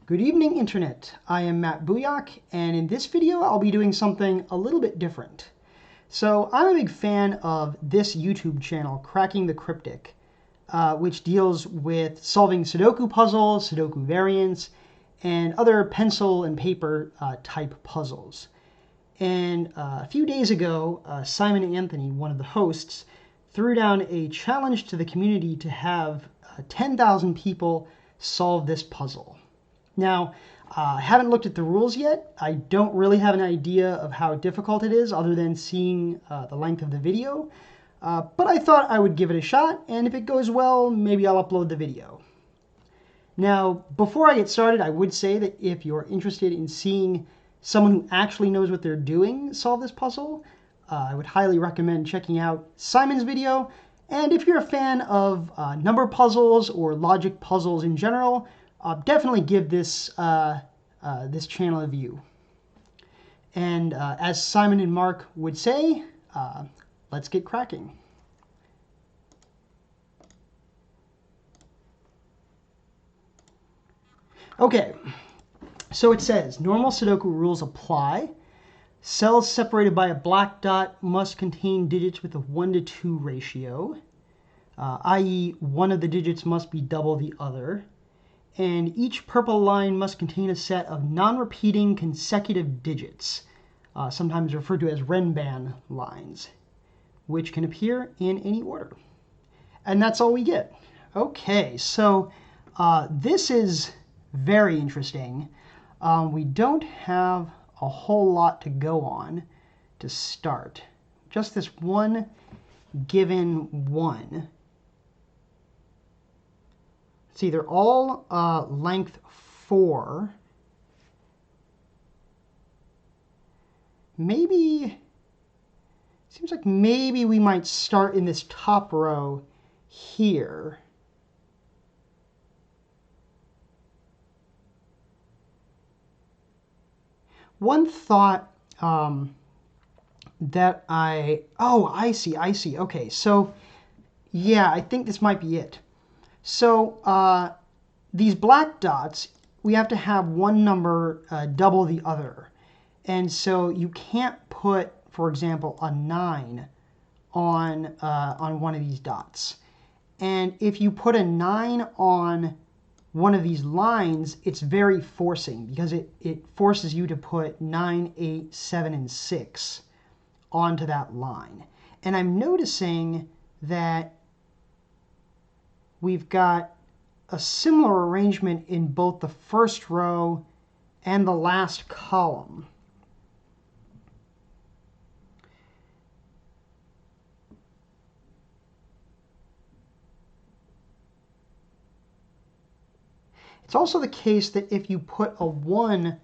Good evening, Internet. I am Matt Booyak, and in this video I'll be doing something a little bit different. So I'm a big fan of this YouTube channel, Cracking the Cryptic, which deals with solving Sudoku puzzles, Sudoku variants, and other pencil and paper type puzzles. And a few days ago, Simon Anthony, one of the hosts, threw down a challenge to the community to have 10,000 people solve this puzzle. Now, I haven't looked at the rules yet. I don't really have an idea of how difficult it is other than seeing the length of the video. But I thought I would give it a shot, and if it goes well, maybe I'll upload the video. Now, before I get started, I would say that if you're interested in seeing someone who actually knows what they're doing solve this puzzle, I would highly recommend checking out Simon's video. And if you're a fan of number puzzles or logic puzzles in general, definitely give this this channel a view. And as Simon and Mark would say, let's get cracking. Okay, so it says normal Sudoku rules apply. Cells separated by a black dot must contain digits with a 1:2 ratio, i.e. one of the digits must be double the other. And each purple line must contain a set of non-repeating consecutive digits, sometimes referred to as Renban lines, which can appear in any order. And that's all we get. Okay, so this is very interesting. We don't have a whole lot to go on to start. Just this one given one. See, they're all length 4. Maybe, seems like maybe we might start in this top row here. One thought that I see. Okay, so yeah, I think this might be it. So these black dots, we have to have one number double the other. And so you can't put, for example, a 9 on one of these dots. And if you put a 9 on one of these lines, it's very forcing because it forces you to put 9, 8, 7, and 6 onto that line. And I'm noticing that we've got a similar arrangement in both the first row and the last column. It's also the case that if you put a 1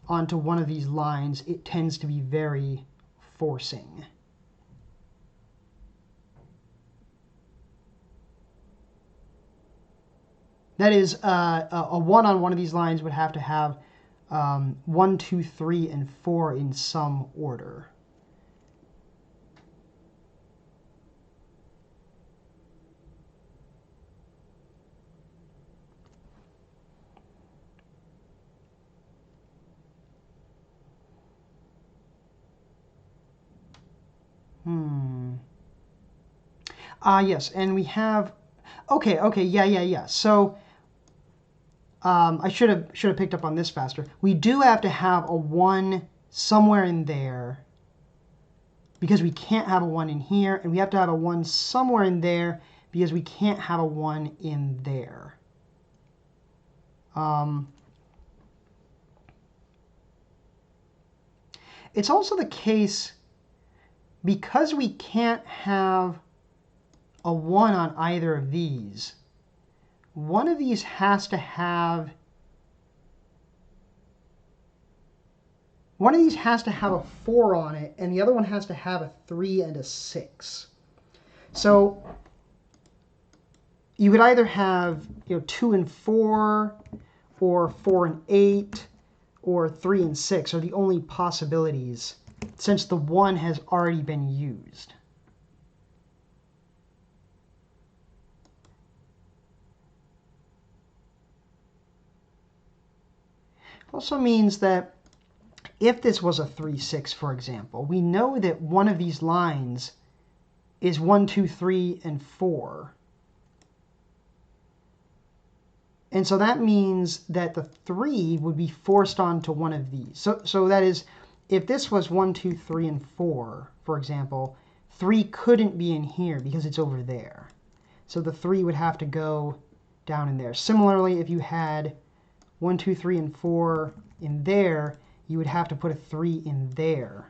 onto one of these lines, it tends to be very forcing. That is, a 1 on one of these lines would have to have 1, 2, 3, and 4 in some order. Yes, and we have, okay, yeah. So I should have picked up on this faster. We do have to have a 1 somewhere in there because we can't have a 1 in here, and we have to have a 1 somewhere in there because we can't have a 1 in there. It's also the case, because we can't have a 1 on either of these, one of these has to have a 4 on it, and the other one has to have a 3 and a 6. So you could either have 2 and 4, or 4 and 8, or 3 and 6 are the only possibilities, since the 1 has already been used. Also means that if this was a 3, 6, for example, we know that one of these lines is 1, 2, 3, and 4. And so that means that the 3 would be forced onto one of these. So that is, if this was 1, 2, 3, and 4, for example, 3 couldn't be in here because it's over there. So the 3 would have to go down in there. Similarly, if you had 1, 2, 3, and 4 in there, you would have to put a 3 in there.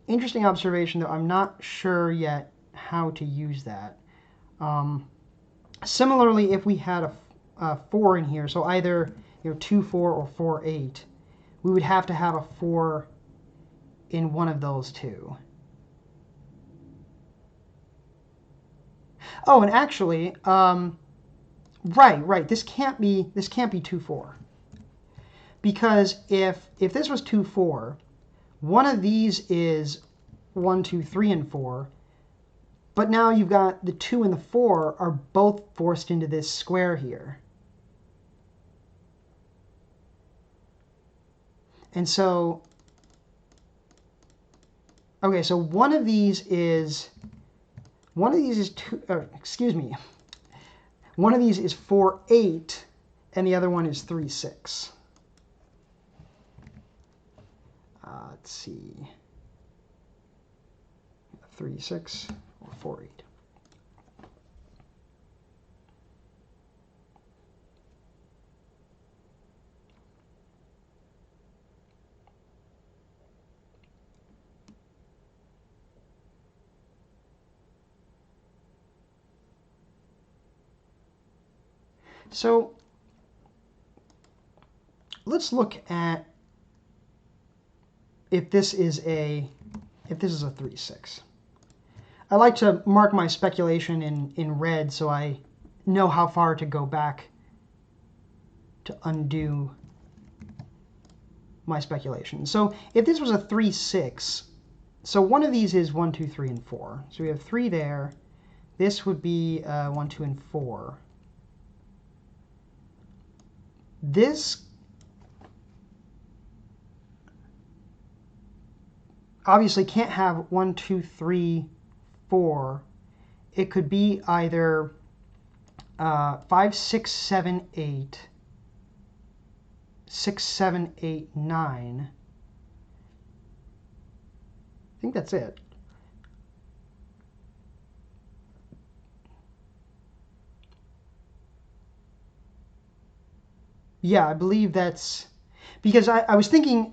Interesting observation, though I'm not sure yet how to use that. Similarly, if we had a 4 in here, so either 2, 4 or 4, 8, we would have to have a 4 in one of those two. Oh, and actually, right, this can't be 2, 4. Because if this was 2, 4, one of these is 1, 2, 3, and 4. But now you've got the 2 and the 4 are both forced into this square here. And so, okay, so one of these is 4, 8, and the other one is 3, 6. Let's see, 3, 6 or 4, 8. So let's look at if this is a 3, 6. I like to mark my speculation in red so I know how far to go back to undo my speculation. So if this was a 3, 6, so one of these is 1, 2, 3, and 4. So we have 3 there. This would be 1, 2, and 4. This obviously can't have 1, 2, 3, 4. It could be either 5, 6, 7, 8, 6, 7, 8, 9. I think that's it. Yeah, I believe that's because I was thinking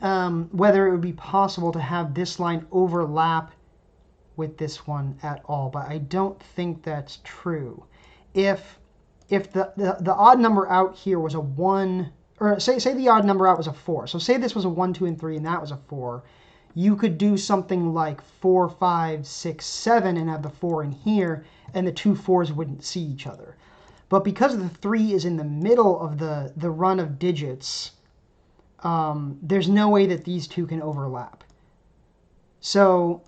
whether it would be possible to have this line overlap with this one at all, but I don't think that's true. If the odd number out here was a 1, or say the odd number out was a 4. So say this was a 1, 2, and 3, and that was a 4. You could do something like 4, 5, 6, 7, and have the 4 in here, and the two 4s wouldn't see each other. But because the 3 is in the middle of the run of digits, there's no way that these two can overlap. So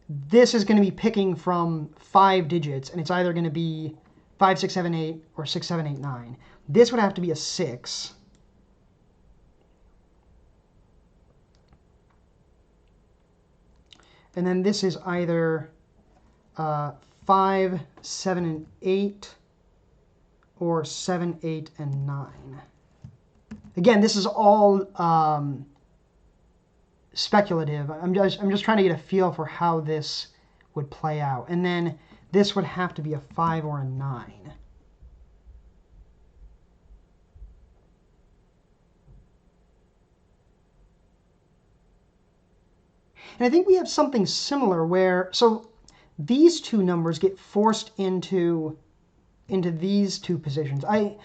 this is going to be picking from 5 digits, and it's either going to be 5, 6, 7, 8, or 6, 7, 8, 9. This would have to be a 6. And then this is either 5, 7, and 8, or 7, 8, and 9. Again, this is all speculative. I'm just trying to get a feel for how this would play out. And then this would have to be a 5 or a 9. And I think we have something similar where, so these two numbers get forced into these two positions. I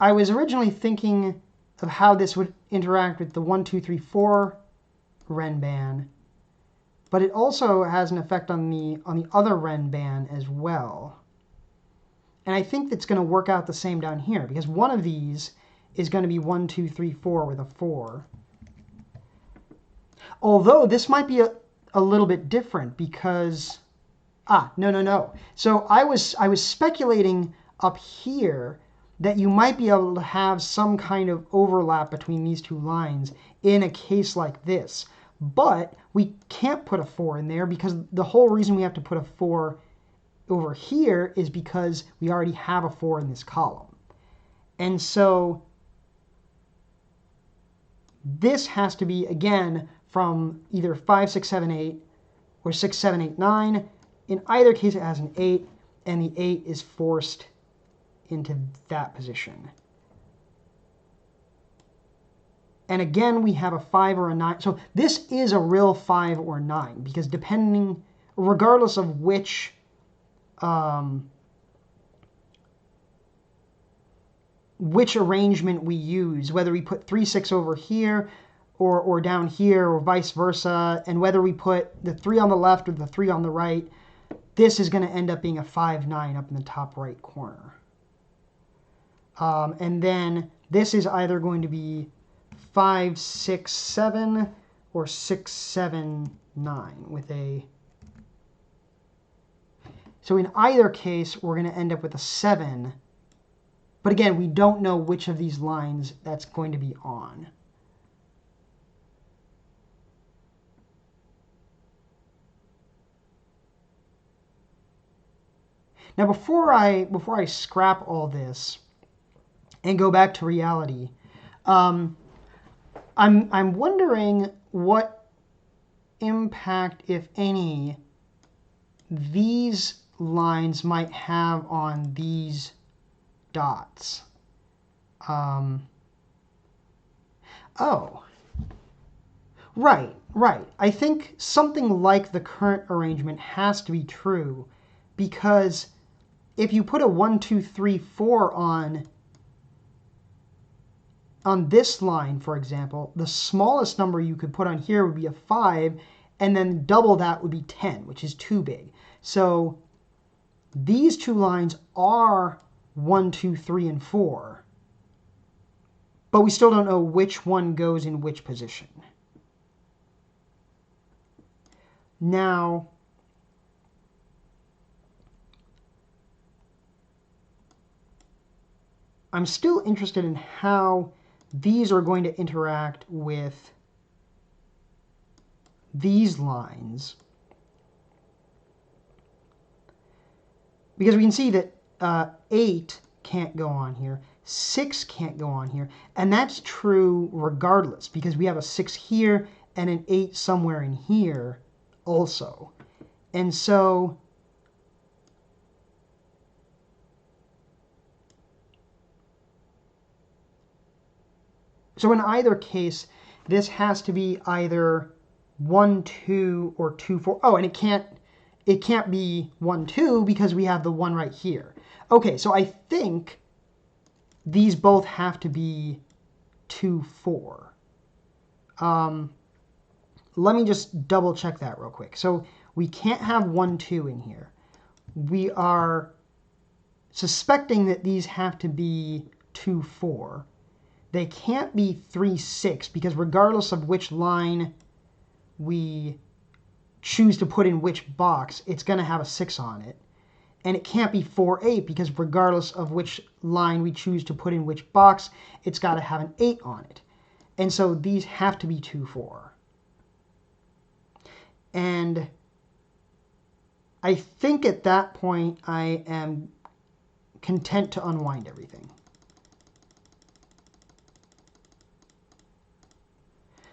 was originally thinking of how this would interact with the 1, 2, 3, 4 renban, but it also has an effect on the other renban as well. And I think it's going to work out the same down here, because one of these is going to be 1, 2, 3, 4 with a 4. Although this might be a little bit different, because No. So I was speculating up here that you might be able to have some kind of overlap between these two lines in a case like this. But we can't put a 4 in there because the whole reason we have to put a 4 over here is because we already have a 4 in this column. And so this has to be, again, from either 5, 6, 7, 8 or 6, 7, 8, 9. In either case, it has an 8, and the 8 is forced into that position. And again, we have a 5 or a 9. So this is a real 5 or 9, because regardless of which arrangement we use, whether we put 3, 6 over here or down here or vice versa, and whether we put the 3 on the left or the 3 on the right, this is going to end up being a 5, 9 up in the top right corner. And then this is either going to be 5, 6, 7 or 6, 7, 9 with a... So in either case, we're going to end up with a 7. But again, we don't know which of these lines that's going to be on. Now, before I scrap all this and go back to reality, I'm wondering what impact, if any, these lines might have on these dots. Oh, right. I think something like the current arrangement has to be true, because if you put a 1, 2, 3, 4 on this line, for example, the smallest number you could put on here would be a 5, and then double that would be 10, which is too big. So these two lines are 1, 2, 3, and 4, but we still don't know which one goes in which position. Now, I'm still interested in how these are going to interact with these lines, because we can see that 8 can't go on here, 6 can't go on here, and that's true regardless, because we have a 6 here and an 8 somewhere in here also. And so in either case, this has to be either 1, 2 or 2, 4. Oh, and it can't be 1, 2 because we have the 1 right here. Okay, so I think these both have to be 2, 4. Let me just double check that real quick. So we can't have 1, 2 in here. We are suspecting that these have to be 2, 4. They can't be 3, 6, because regardless of which line we choose to put in which box, it's going to have a 6 on it. And it can't be 4, 8, because regardless of which line we choose to put in which box, it's got to have an 8 on it. And so these have to be 2, 4. And I think at that point, I am content to unwind everything.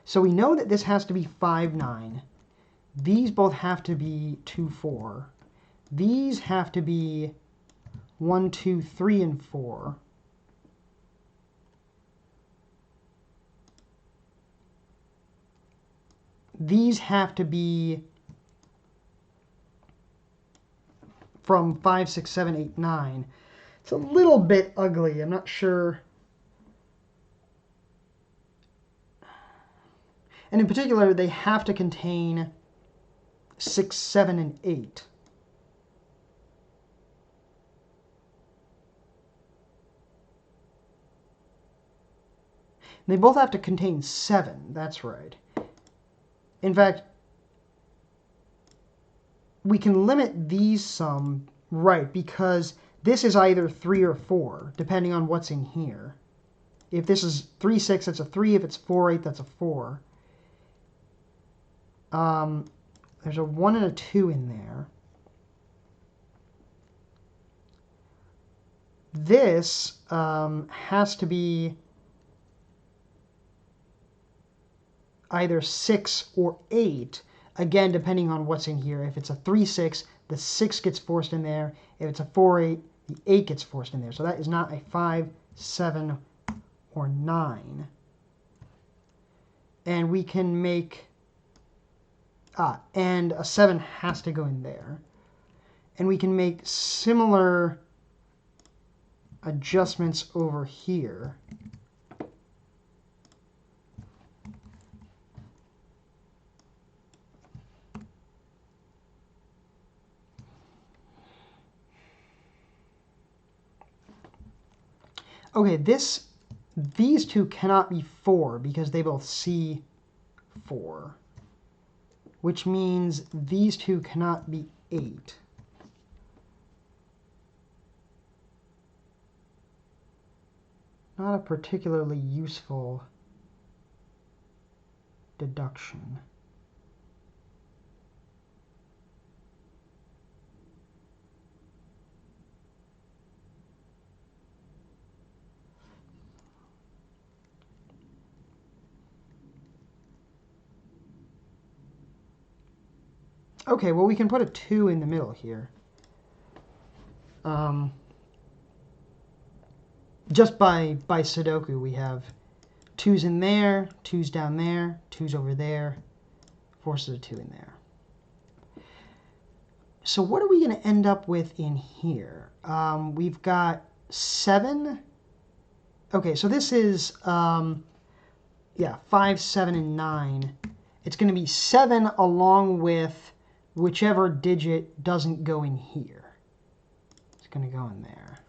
So we know that this has to be 5, 9. These both have to be 2, 4. These have to be 1, 2, 3, and 4. These have to be from 5, 6, 7, 8, 9. It's a little bit ugly. I'm not sure. And in particular, they have to contain 6, 7, and 8. They both have to contain 7. That's right. In fact, we can limit these some, right, because this is either 3 or 4, depending on what's in here. If this is 3, 6, that's a 3. If it's 4, 8, that's a 4. There's a 1 and a 2 in there. This has to be either 6 or 8, again, depending on what's in here. If it's a 3, 6, the 6 gets forced in there. If it's a 4, 8, the 8 gets forced in there. So that is not a 5, 7, or 9. And we can make, and a 7 has to go in there. And we can make similar adjustments over here. Okay, these two cannot be 4 because they both see 4, which means these two cannot be 8. Not a particularly useful deduction. Okay, well, we can put a 2 in the middle here. Just by Sudoku, we have 2's in there, 2's down there, 2's over there, forces a 2 in there. So what are we going to end up with in here? We've got 7. Okay, so this is, 5, 7, and 9. It's going to be 7 along with whichever digit doesn't go in here. It's going to go in there.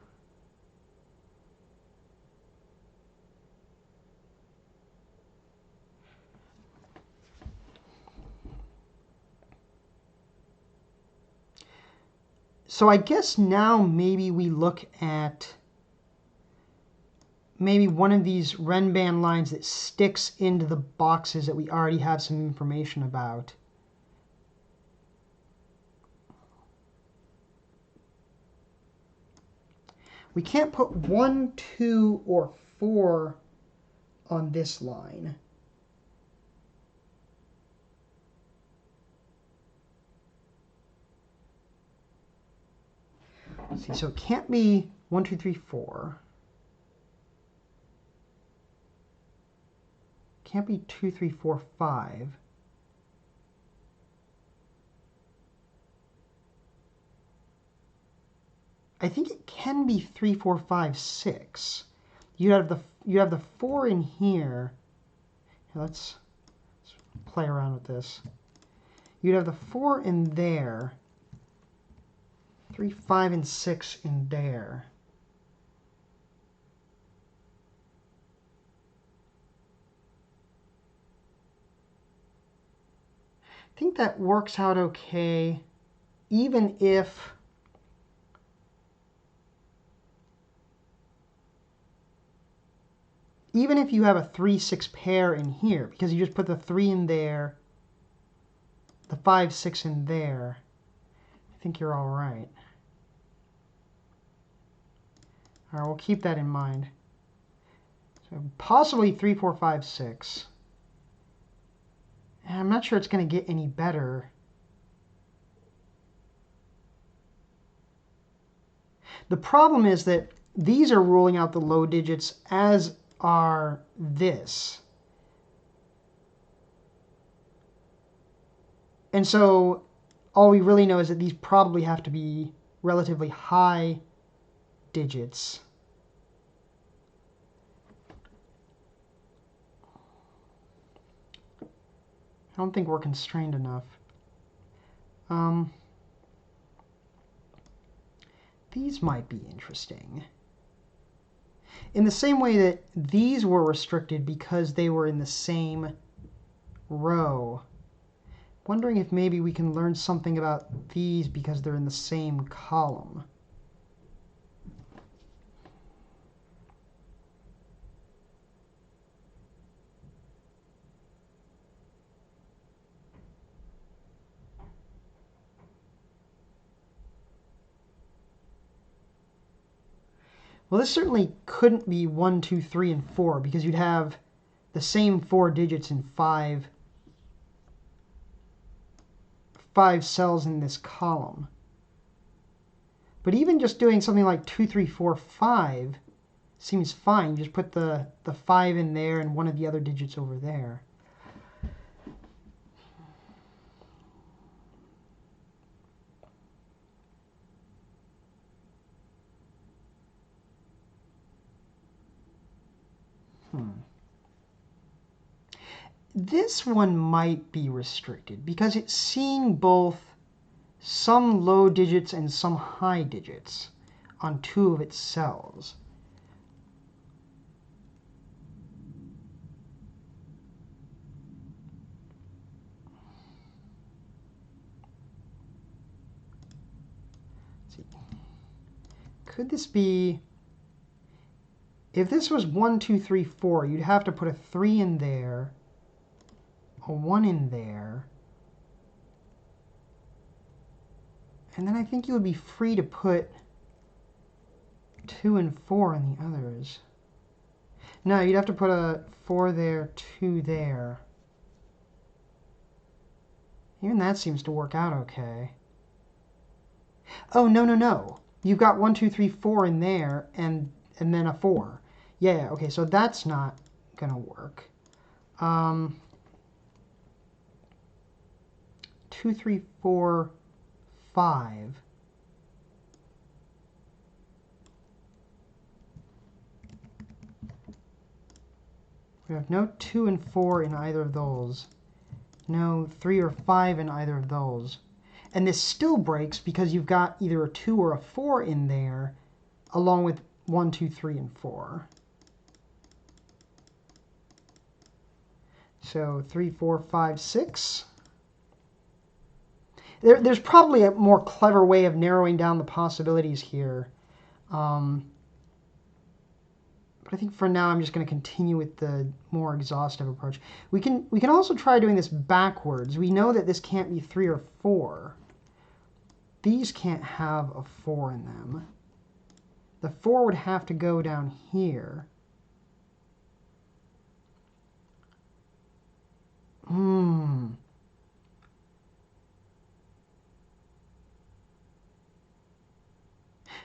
So I guess now maybe we look at maybe one of these Renban lines that sticks into the boxes that we already have some information about. We can't put 1, 2, or 4 on this line. Let's see, so it can't be 1, 2, 3, 4. Can't be 2, 3, 4, 5. I think it can be 3, 4, 5, 6. You have the 4 in here. Let's play around with this. You'd have the 4 in there. 3, 5, and 6 in there. I think that works out okay, even if you have a 3, 6 pair in here, because you just put the 3 in there, the 5, 6 in there. I think you're all right. All right, we'll keep that in mind. So possibly 3, 4, 5, 6. And I'm not sure it's going to get any better. The problem is that these are ruling out the low digits, as are this. And so all we really know is that these probably have to be relatively high digits. I don't think we're constrained enough. These might be interesting. In the same way that these were restricted because they were in the same row. wondering if maybe we can learn something about these because they're in the same column. Well, this certainly couldn't be 1, 2, 3, and 4 because you'd have the same 4 digits in five cells in this column. But even just doing something like 2, 3, 4, 5 seems fine. You just put the 5 in there and one of the other digits over there. This one might be restricted because it's seeing both some low digits and some high digits on 2 of its cells. Let's see. Could this be... If this was 1, 2, 3, 4, you'd have to put a 3 in there, a 1 in there, and then I think you would be free to put 2 and 4 in the others. No, you'd have to put a 4 there, 2 there. Even that seems to work out okay. Oh, no, no, no. You've got 1, 2, 3, 4 in there, and then a 4. Yeah, okay, so that's not going to work. 2, 3, 4, 5. We have no 2 and 4 in either of those. No 3 or 5 in either of those. And this still breaks because you've got either a 2 or a 4 in there, along with 1, 2, 3, and 4. So 3, 4, 5, 6. There's probably a more clever way of narrowing down the possibilities here. But I think for now I'm just going to continue with the more exhaustive approach. We can also try doing this backwards. We know that this can't be 3 or 4. These can't have a 4 in them. The 4 would have to go down here.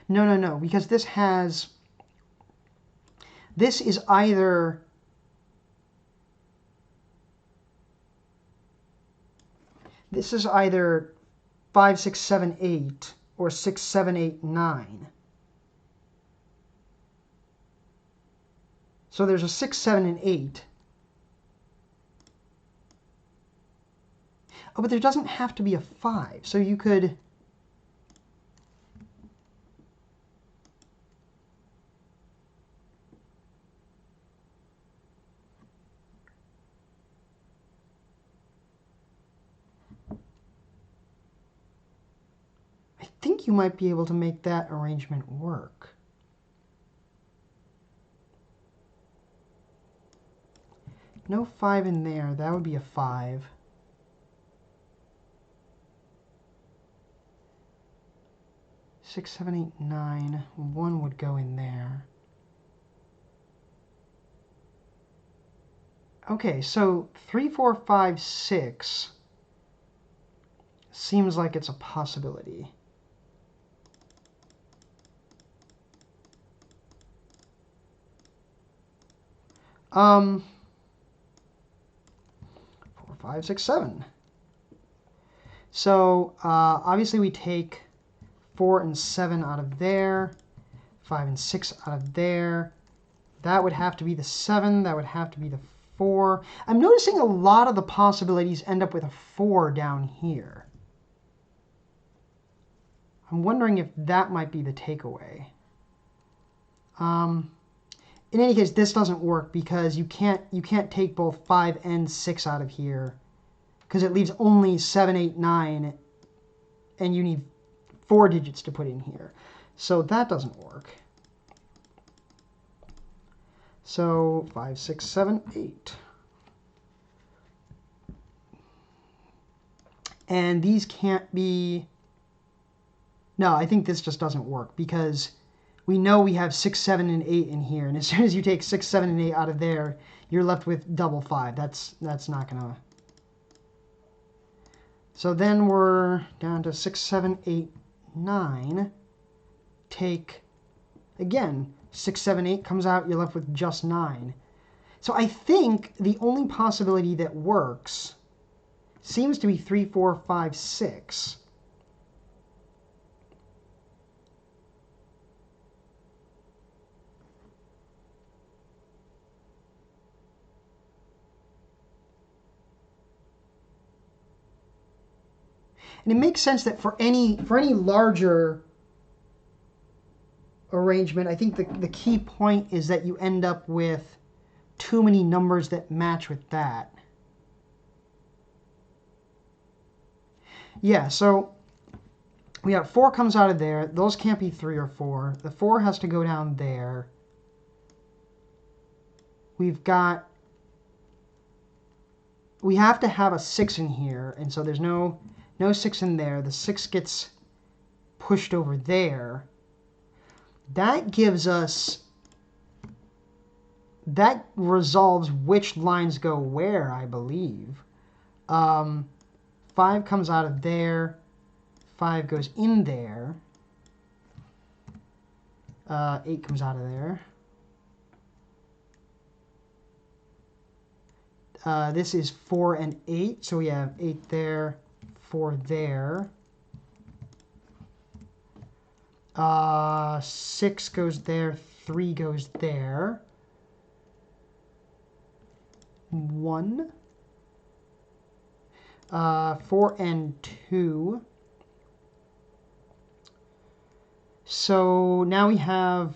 No, no, no, because this is either This is either 5, 6, 7, 8 or 6, 7, 8, 9. So there's a 6, 7, and 8. Oh, but there doesn't have to be a 5. So you could... I think you might be able to make that arrangement work. No 5 in there. That would be a 5. Six, 7, 8, 9. 1 would go in there. Okay, so 3, 4, 5, 6 seems like it's a possibility. Four, 5, 6, 7. So obviously we take 4 and 7 out of there, 5 and 6 out of there. That would have to be the 7. That would have to be the 4. I'm noticing a lot of the possibilities end up with a 4 down here. I'm wondering if that might be the takeaway. In any case, this doesn't work because you can't take both 5 and 6 out of here because it leaves only 7, 8, 9, and you need 4 digits to put in here. So that doesn't work. So 5, 6, 7, 8. And these can't be... No, I think this just doesn't work because we know we have 6, 7, and 8 in here. And as soon as you take 6, 7, and 8 out of there, you're left with double 5. That's not going to... So then we're down to 6, 7, 8, 9. Take, again, 6, 7, 8 comes out, you're left with just 9. So I think the only possibility that works seems to be 3, 4, 5, 6. And it makes sense that for any larger arrangement, I think the key point is that you end up with too many numbers that match with that. Yeah, so we got 4 comes out of there. Those can't be 3 or 4. The 4 has to go down there. We have to have a 6 in here, and so there's no 6 in there. The 6 gets pushed over there. That gives us... That resolves which lines go where, I believe. 5 comes out of there. 5 goes in there. 8 comes out of there. This is 4 and 8, so we have 8 there, 4 there. 6 goes there, 3 goes there. 1. 4 and 2. So now we have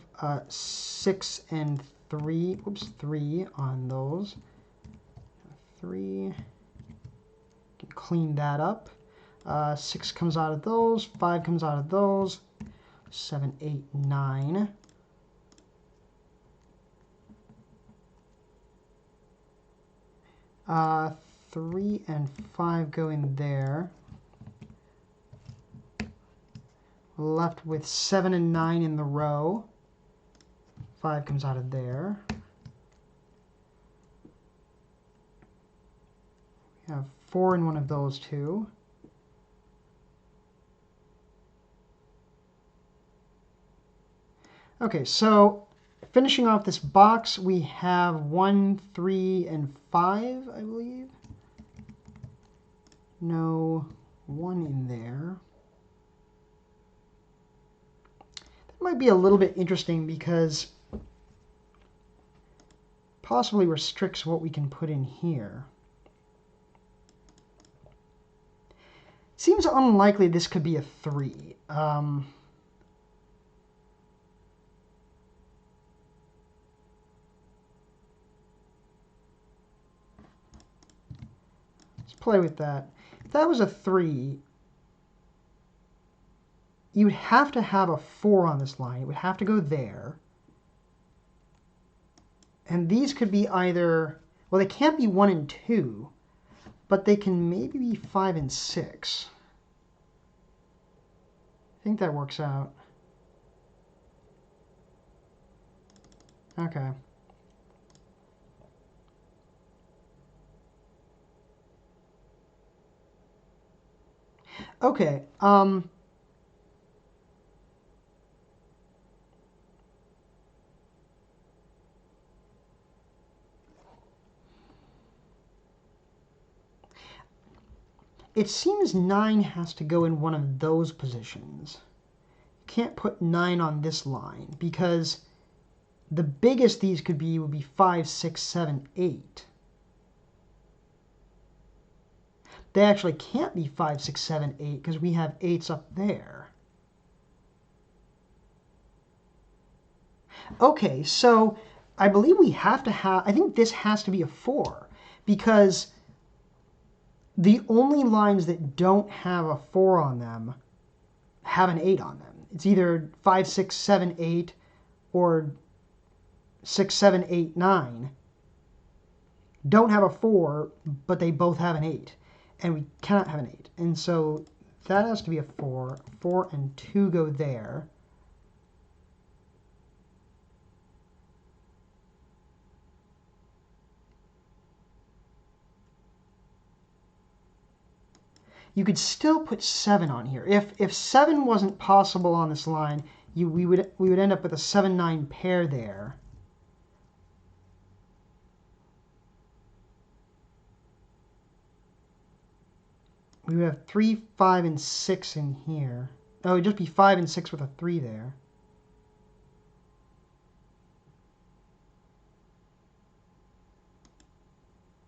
6 and 3. Oops, 3 on those. 3. Can clean that up. 6 comes out of those. 5 comes out of those. 7, 8, 9. Uh, 3 and 5 go in there. Left with 7 and 9 in the row. 5 comes out of there. We have 4 in one of those two. Okay, so finishing off this box, we have 1, 3, and 5, I believe. No 1 in there. That might be a little bit interesting because possibly restricts what we can put in here. Seems unlikely this could be a 3. Let's play with that. If that was a 3, you would have to have a 4 on this line. It would have to go there. And these could be either, well, they can't be 1 and 2, but they can maybe be 5 and 6. I think that works out. Okay. Okay, it seems 9 has to go in one of those positions. You can't put 9 on this line because the biggest these could be would be 5, 6, 7, 8. They actually can't be 5, 6, 7, 8 because we have 8s up there. Okay, so I believe we have to have, I think this has to be a 4 because the only lines that don't have a 4 on them have an 8 on them. It's either 5, 6, 7, 8 or 6, 7, 8, 9. Don't have a 4, but they both have an 8. And we cannot have an 8. And so that has to be a 4. 4 and 2 go there. You could still put 7 on here. If 7 wasn't possible on this line, we would end up with a 7-9 pair there. We would have 3, 5, and 6 in here. Oh, it would just be 5 and 6 with a 3 there.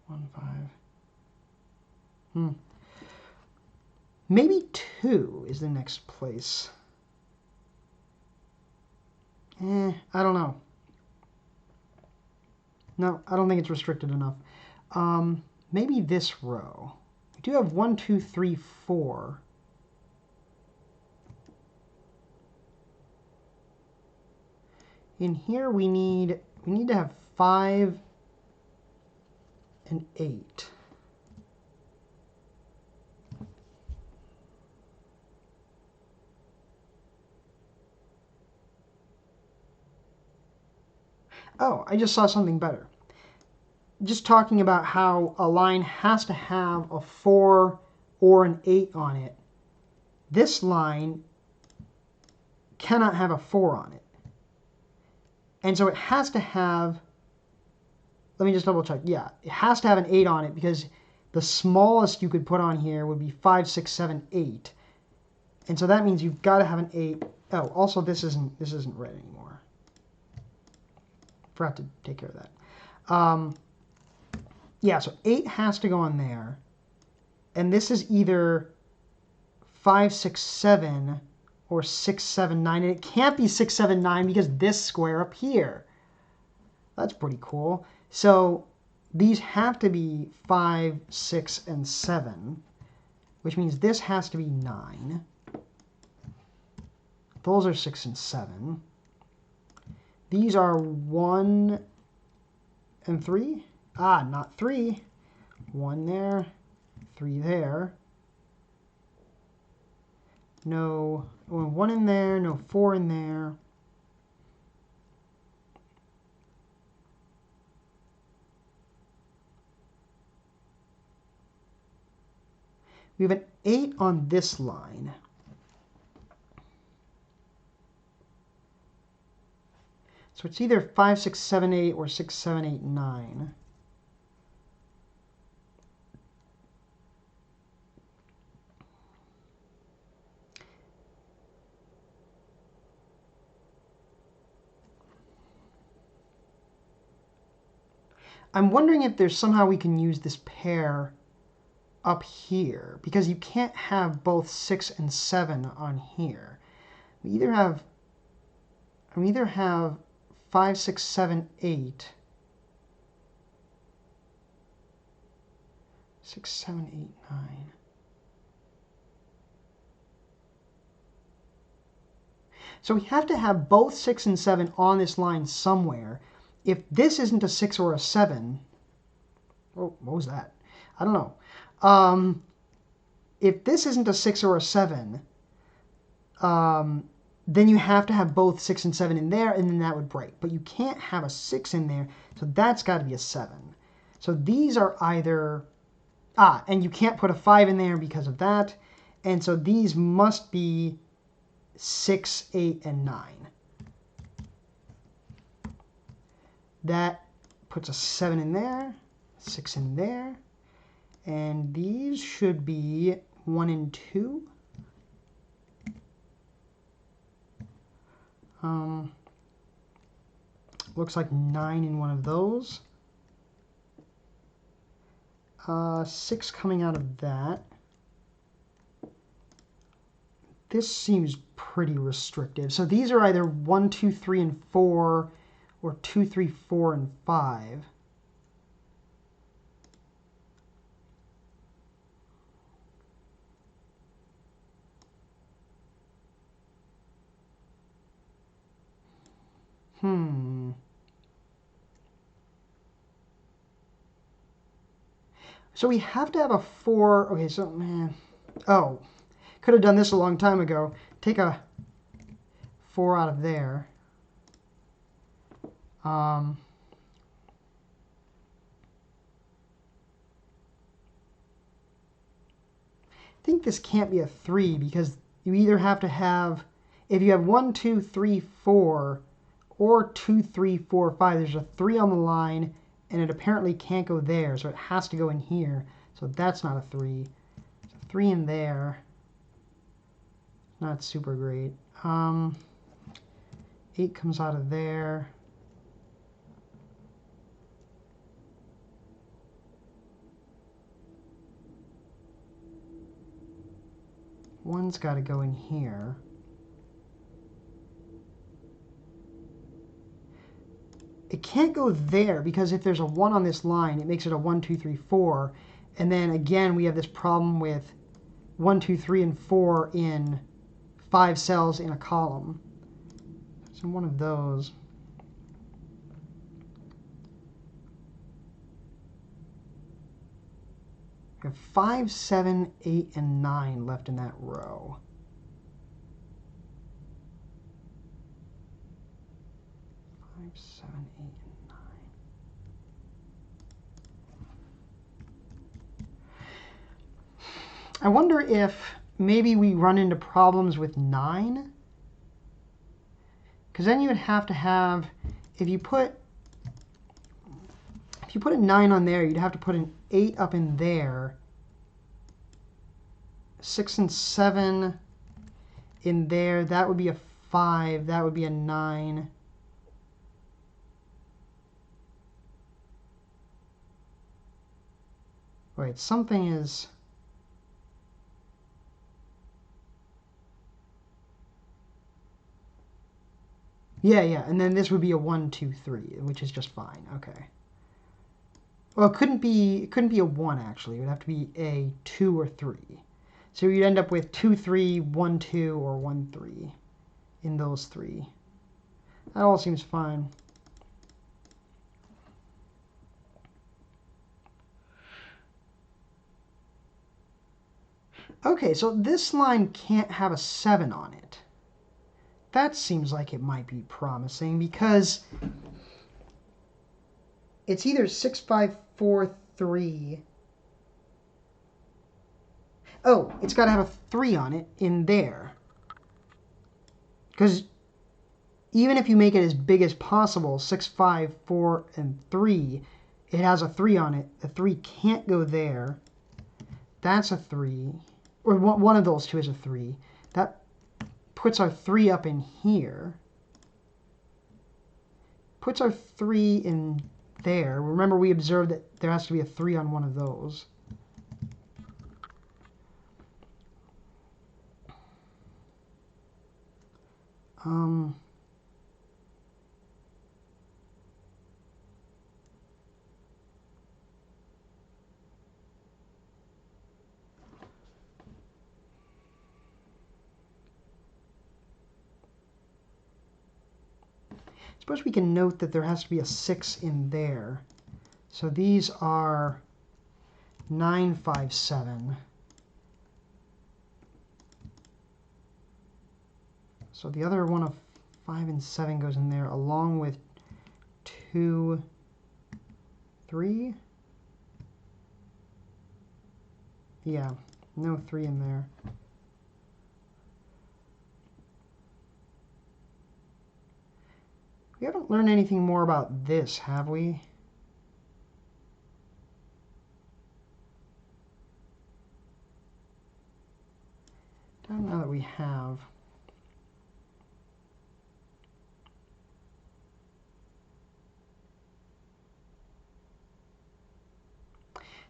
One, 5. Maybe 2 is the next place. I don't know. No, I don't think it's restricted enough. Maybe this row. We do have 1, 2, 3, 4. In here we need to have 5 and 8. Oh, I just saw something better. Just talking about how a line has to have a 4 or an 8 on it. This line cannot have a 4 on it. And so it has to have, let me just double check. Yeah, it has to have an 8 on it because the smallest you could put on here would be 5, 6, 7, 8. And so that means you've got to have an 8. Oh, also this isn't red anymore. Forgot to take care of that. Yeah, so 8 has to go on there. And this is either 5, 6, 7 or 6, 7, 9. And it can't be 6, 7, 9 because this square up here. That's pretty cool. So these have to be 5, 6, and 7, which means this has to be 9. Those are 6 and 7. These are 1 and 3. Ah, not 3. 1 there, 3 there. No, 1 in there, no 4 in there. We have an 8 on this line. So it's either 5, 6, 7, 8 or 6, 7, 8, 9. I'm wondering if there's somehow we can use this pair up here, because you can't have both 6 and 7 on here. We either have 5, 6, 7, 8. 6, 7, 8, 9. So we have to have both 6 and 7 on this line somewhere. If this isn't a 6 or a 7, oh, what was that? I don't know. If this isn't a 6 or a 7, then you have to have both 6 and 7 in there, and then that would break. But you can't have a 6 in there, so that's got to be a 7. So these are either... Ah, and you can't put a 5 in there because of that. And so these must be 6, 8, and 9. That puts a 7 in there, 6 in there. And these should be 1 and 2. Looks like 9 in one of those. 6 coming out of that. This seems pretty restrictive. So these are either 1, 2, 3, and 4, or 2, 3, 4, and 5. So we have to have a 4. Okay, so, man. Oh, could have done this a long time ago. Take a 4 out of there. I think this can't be a 3 because you either have to have, if you have 1, 2, 3, 4, or 2, 3, 4, 5, there's a 3 on the line, and it apparently can't go there, so it has to go in here. So that's not a 3. So 3 in there. Not super great. 8 comes out of there. One's got to go in here. It can't go there because if there's a 1 on this line, it makes it a 1, 2, 3, 4. And then again, we have this problem with 1, 2, 3, and 4 in 5 cells in a column. So one of those. We have 5, 7, 8, and 9 left in that row. Five, 7, 8, and 9. I wonder if maybe we run into problems with 9. Because then you would have to have, if you put a 9 on there, you'd have to put an 8 up in there. 6 and 7 in there. That would be a 5. That would be a 9. Wait, something is... Yeah, and then this would be a 1, 2, 3, which is just fine. Okay. Well, it couldn't be a 1, actually. It would have to be a 2 or 3. So you'd end up with 2, 3, 1, 2, or 1, 3 in those 3. That all seems fine. Okay, so this line can't have a 7 on it. That seems like it might be promising because it's either 6, 5, 4, 3. Oh, it's got to have a 3 on it in there. Because even if you make it as big as possible, 6, 5, 4, and 3, it has a 3 on it. The 3 can't go there. That's a 3. Or one of those two is a 3. That puts our 3 up in here. Puts our 3 in there. Remember, we observed that there has to be a 3 on one of those. Suppose we can note that there has to be a 6 in there. So these are 9, 5, 7. So the other one of 5 and 7 goes in there along with 2, 3. Yeah, no 3 in there. We haven't learned anything more about this, have we? Don't know that we have.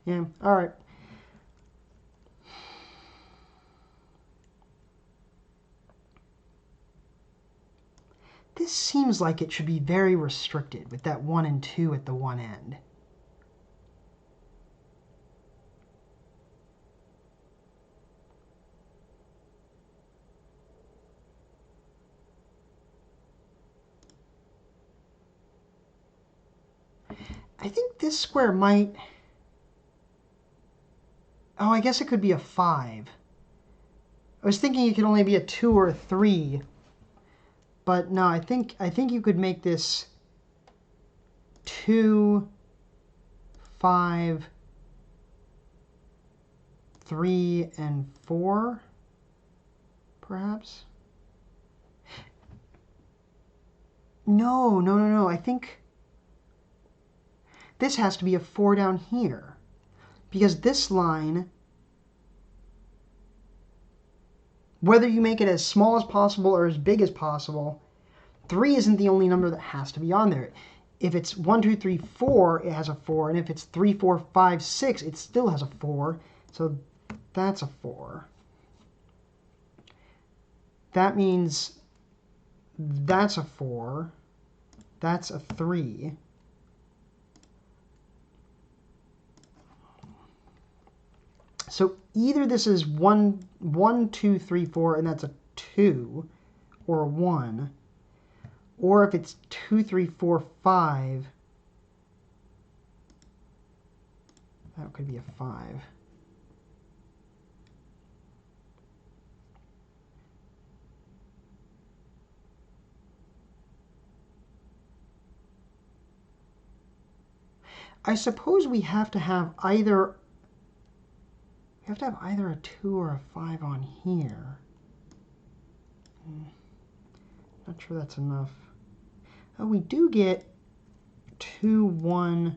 Yeah, all right. This seems like it should be very restricted with that 1 and 2 at the one end. I think this square might... Oh, I guess it could be a 5. I was thinking it could only be a 2 or a 3. But no, I think you could make this 2, 5, 3, and 4, perhaps? No. I think this has to be a 4 down here. Because this line, whether you make it as small as possible or as big as possible, 3 isn't the only number that has to be on there. If it's 1, 2, 3, 4, it has a 4. And if it's 3, 4, 5, 6, it still has a 4. So that's a 4. That means that's a 4. That's a 3. So either this is 1, 2, 3, 4, and that's a 2, or a 1. Or if it's 2, 3, 4, 5, that could be a 5. I suppose we have to have either... We have to have either a 2 or a 5 on here. Not sure that's enough. Oh, we do get 2, 1,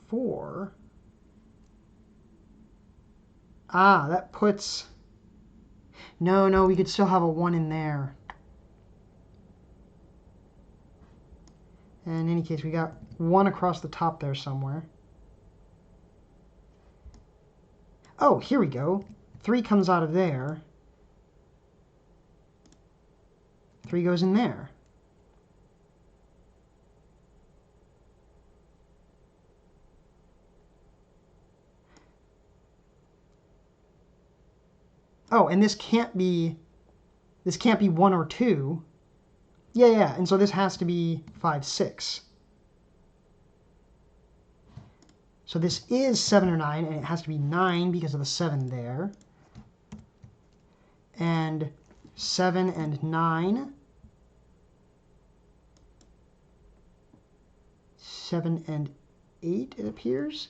4. Ah, that puts... No, we could still have a 1 in there. And in any case, we got 1 across the top there somewhere. Oh, here we go. 3 comes out of there. 3 goes in there. Oh, and this can't be 1 or 2. Yeah, and so this has to be 5, 6. So this is 7 or 9, and it has to be 9 because of the 7 there. And 7 and 9. 7 and 8, it appears.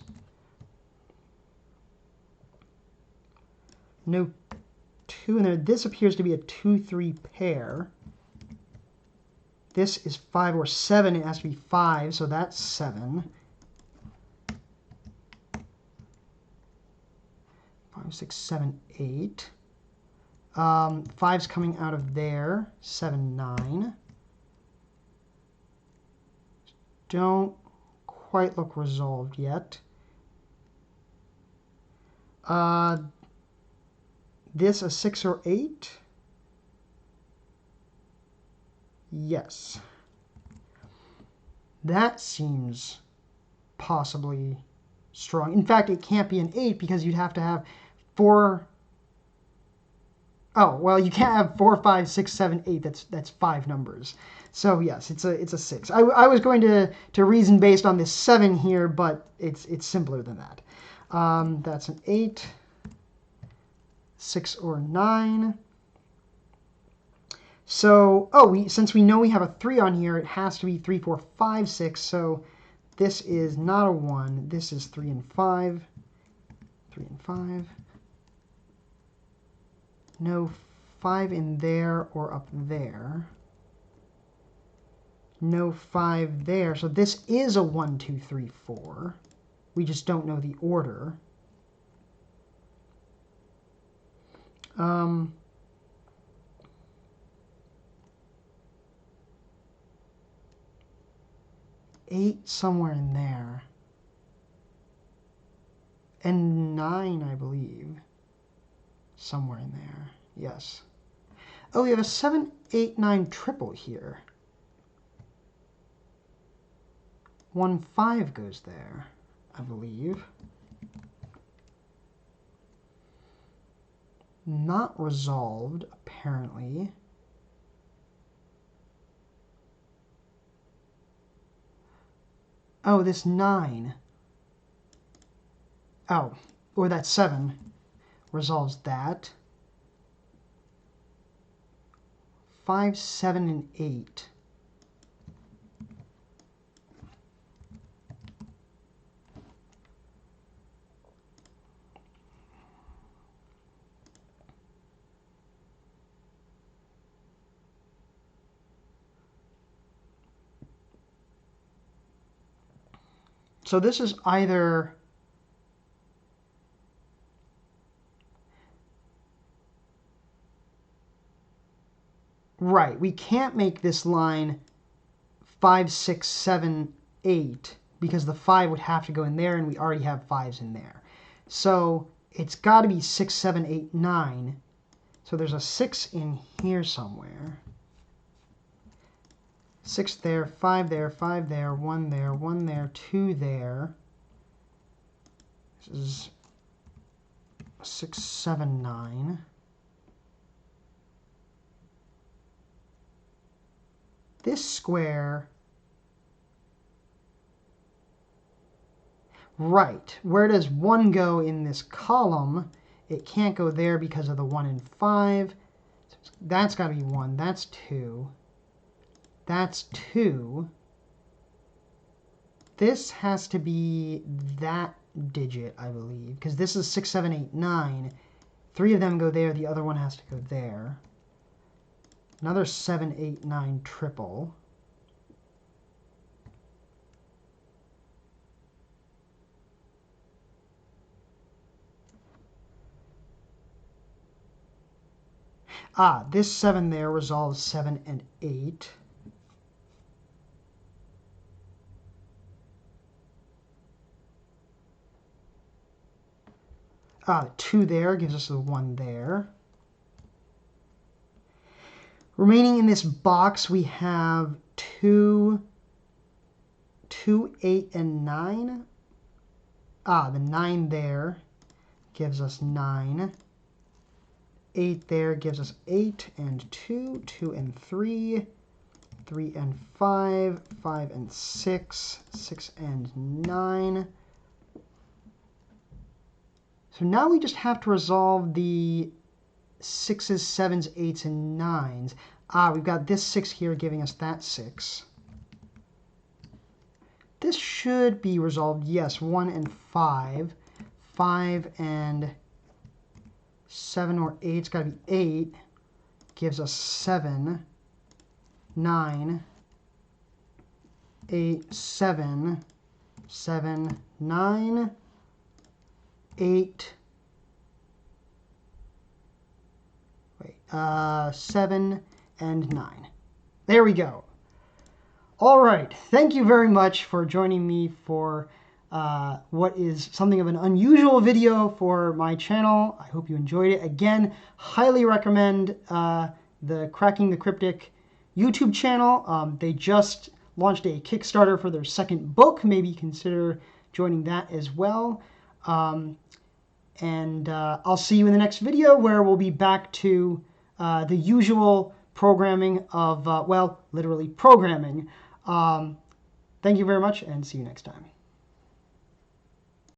No 2 in there. This appears to be a 2, 3 pair. This is 5 or 7. It has to be 5, so that's 7. 5, 6, 7, 8. 5's coming out of there. 7, 9. Don't quite look resolved yet. This a 6 or 8? Yes. That seems possibly strong. In fact, it can't be an 8 because you'd have to have 4... Oh, well, you can't have 4, 5, 6, 7, 8. That's 5 numbers. So yes, it's a 6. I was going to reason based on this 7 here, but it's simpler than that. That's an 8, 6 or 9. So, since we know we have a 3 on here, it has to be 3, 4, 5, 6. So this is not a 1. This is 3 and 5. 3 and 5. No 5 in there or up there. No 5 there. So this is a 1, 2, 3, 4. We just don't know the order. 8 somewhere in there. And 9, I believe. Somewhere in there. Yes. Oh, we have a 7, 8, 9 triple here. 1, 5 goes there, I believe. Not resolved, apparently. Oh, this 9. Oh, or that 7 resolves that. 5, 7, and 8. So this is either right. We can't make this line 5, 6, 7, 8 because the 5 would have to go in there, and we already have 5s in there. So it's got to be 6, 7, 8, 9. So there's a 6 in here somewhere. 6 there, 5 there, 5 there, 1 there, 1 there, 2 there. This is 6, 7, 9. This square, right, where does 1 go in this column? It can't go there because of the 1 and 5. So that's got to be 1. That's 2. That's 2. This has to be that digit, I believe, because this is 6, 7, 8, 9. 3 of them go there. The other one has to go there. Another 7, 8, 9 triple. Ah, this 7 there resolves 7 and 8. Ah, 2 there gives us the 1 there. Remaining in this box, we have 2, 8, and 9. Ah, the 9 there gives us 9. 8 there gives us 8 and 2, 2 and 3, 3 and 5, 5 and 6, 6 and 9. So now we just have to resolve the 6s, 7s, 8s, and 9s. Ah, we've got this 6 here giving us that 6. This should be resolved, yes, 1 and 5. 5 and 7 or 8, it's got to be 8. Gives us 7, 9, 8, 7, 7, 9, 8, 7, and 9. There we go. All right. Thank you very much for joining me for what is something of an unusual video for my channel. I hope you enjoyed it. Again, highly recommend the Cracking the Cryptic YouTube channel. They just launched a Kickstarter for their second book. Maybe consider joining that as well. And I'll see you in the next video, where we'll be back to the usual programming of, well, literally programming. Thank you very much, and see you next time.